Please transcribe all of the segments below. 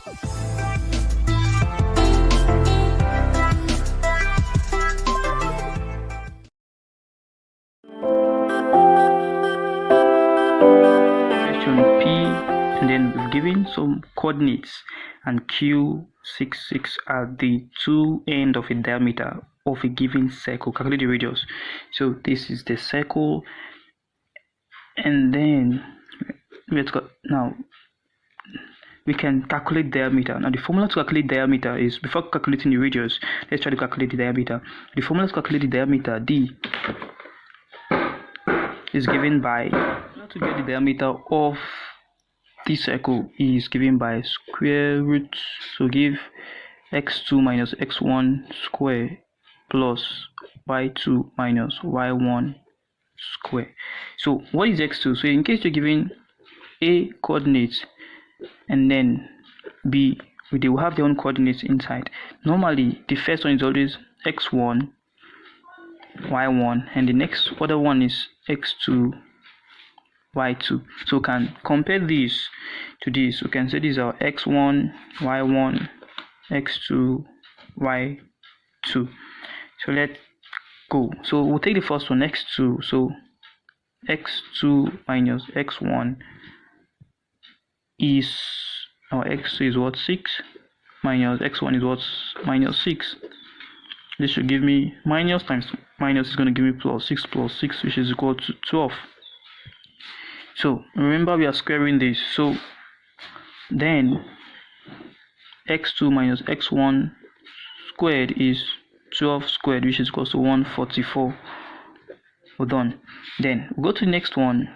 Question P, and then we've given some coordinates, and Q66 are the two ends of a diameter of a given circle. Calculate the radius. So this is the circle, and then let's go now. We can calculate diameter. Now the formula to calculate diameter is, before calculating the radius, let's try to calculate the diameter. The formula to calculate the diameter, D, is given by, to get the diameter of this circle is given by square root. So give x2 minus x1 square plus y2 minus y1 square. So what is x2? So in case you're given A coordinates and then B, they will have their own coordinates inside. Normally the first one is always x1, y1, and the next other one is x2, y2. So we can compare this to this. We can say these are x1, y1, x2, y2. So let's go. So we'll take the first one, x2. So x2 minus x1 is, our x2 is what, 6, minus x1 is what, minus 6. This should give me minus times minus is going to give me plus 6 plus 6, which is equal to 12. So remember we are squaring this. So then x2 minus x1 squared is 12 squared, which is equal to 144. We're done. Then we go to the next one,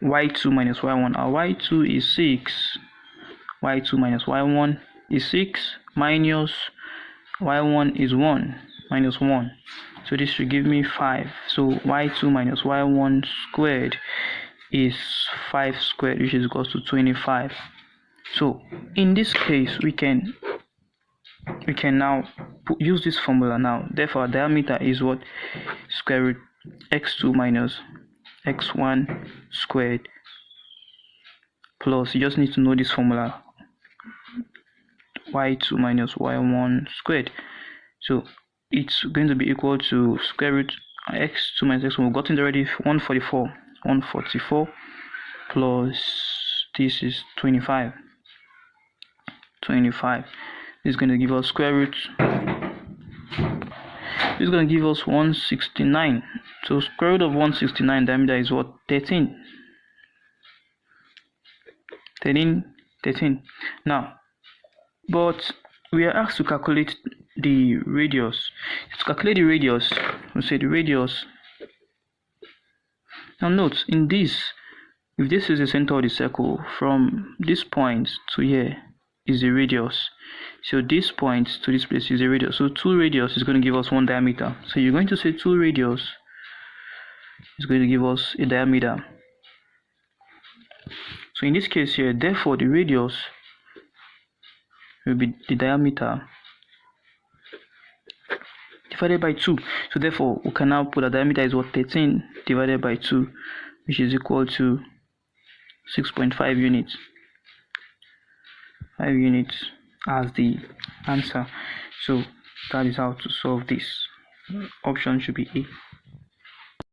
y2 minus y1. Our y2 is 6. y2 minus y1 is 6 minus y1 is 1 minus 1. So this should give me 5. So y2 minus y1 squared is 5 squared, which is equal to 25. So in this case we can now use this formula now. Therefore our diameter is what, square root x2 minus x1 squared plus, you just need to know this formula, y2 minus y1 squared. So it's going to be equal to square root x2 minus x1. We've gotten already 144 plus this is 25. This is going to give us square root. This is going to give us 169. So square root of 169 diameter is what, 13. Now, but we are asked to calculate the radius. To calculate the radius, we say the radius. Now note, in this, if this is the center of the circle, from this point to here is the radius. So this point to this place is the radius. So 2 radius is going to give us 1 diameter. So you're going to say 2 radius is going to give us a diameter. So in this case here, therefore the radius will be the diameter divided by 2. So therefore we can now put the diameter is what, 13 divided by 2, which is equal to 6.5 units. 5 units as the answer. So that is how to solve this. Option should be A.